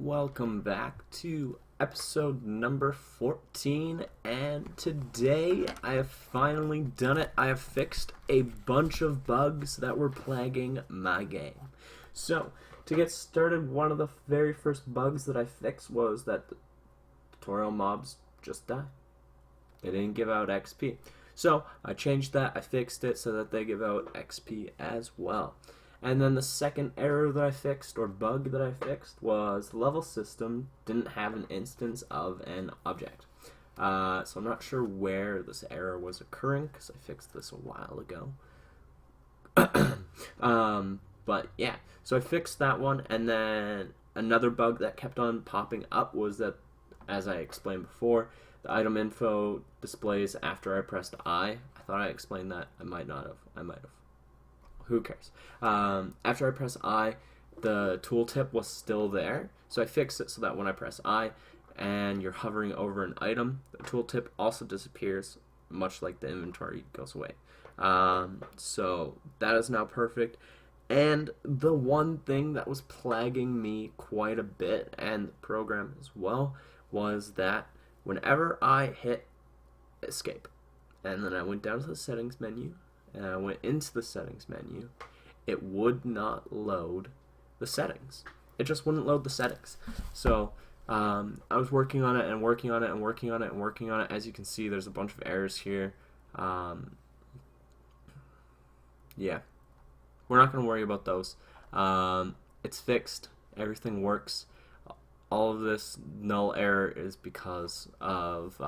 Welcome back to episode number 14, and today I have finally done it. I have fixed a bunch of bugs that were plaguing my game. So, to get started, one of the very first bugs that I fixed was that the tutorial mobs just die. They didn't give out XP. So, I changed that, I fixed it so that they give out XP as well. And then the second error that I fixed, or bug that I fixed, was the level system didn't have an instance of an object. So I'm not sure where this error was occurring, because I fixed this a while ago. But yeah, so I fixed that one, and then another bug that kept on popping up was that, as I explained before, the item info displays after I pressed I. I thought I explained that. I might not have. I might have. Who cares? After I press I, the tooltip was still there. So I fixed it so that when I press I and you're hovering over an item, the tooltip also disappears, much like the inventory goes away. So that is now perfect. And the one thing that was plaguing me quite a bit, and the program as well, was that whenever I hit escape, and then I went down to the settings menu, and I went into the settings menu, it would not load the settings. It just wouldn't load the settings. So I was working on it and working on it and working on it and working on it. As you can see, there's a bunch of errors here. Yeah, we're not going to worry about those. It's fixed. Everything works. All of this null error is because of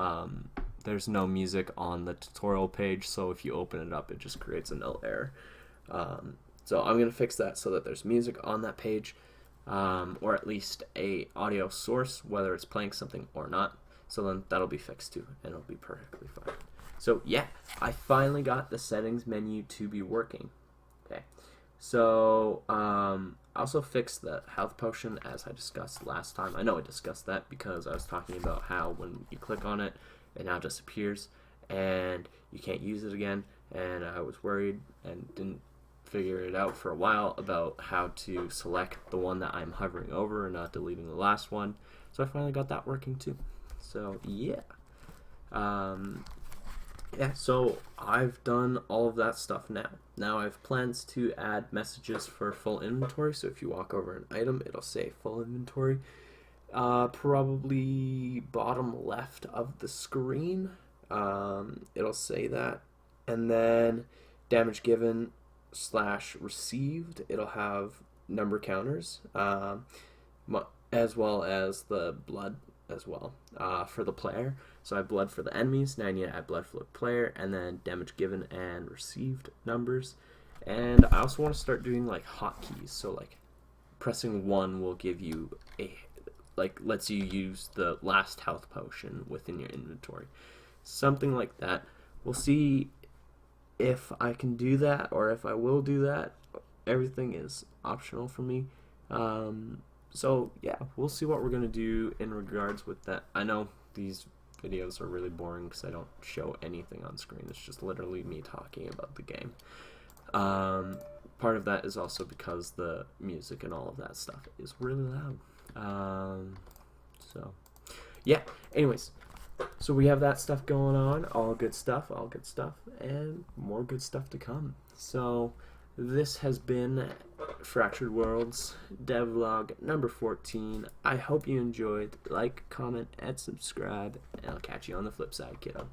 there's no music on the tutorial page, so if you open it up, it just creates a null error. So I'm going to fix that so that there's music on that page, or at least a audio source, whether it's playing something or not. So then that'll be fixed too, and it'll be perfectly fine. So yeah, I finally got the settings menu to be working. Okay, so I also fixed the health potion as I discussed last time. I know I discussed that because I was talking about how when you click on it, it now disappears and you can't use it again, and I was worried and didn't figure it out for a while about how to select the one that I'm hovering over and not deleting the last one. So I finally got that working too. So yeah. So I've done all of that stuff now. Now I have plans to add messages for full inventory, so if you walk over an item, it'll say full inventory. Probably bottom left of the screen, it'll say that, and then damage given / received, it'll have number counters, as well as the blood as well, for the player. So I have blood for the enemies, now I need to add blood for the player, and then damage given and received numbers. And I also want to start doing like hotkeys, so like pressing 1 will give you lets you use the last health potion within your inventory. Something like that. We'll see if I can do that or if I will do that. Everything is optional for me. So yeah, we'll see what we're going to do in regards with that. I know these videos are really boring because I don't show anything on screen. It's just literally me talking about the game. Part of that is also because the music and all of that stuff is really loud. So yeah, anyways, so we have that stuff going on, all good stuff, and more good stuff to come. So this has been Fractured Worlds DevLog number 14. I hope you enjoyed. Like, comment, and subscribe, and I'll catch you on the flip side, kiddo.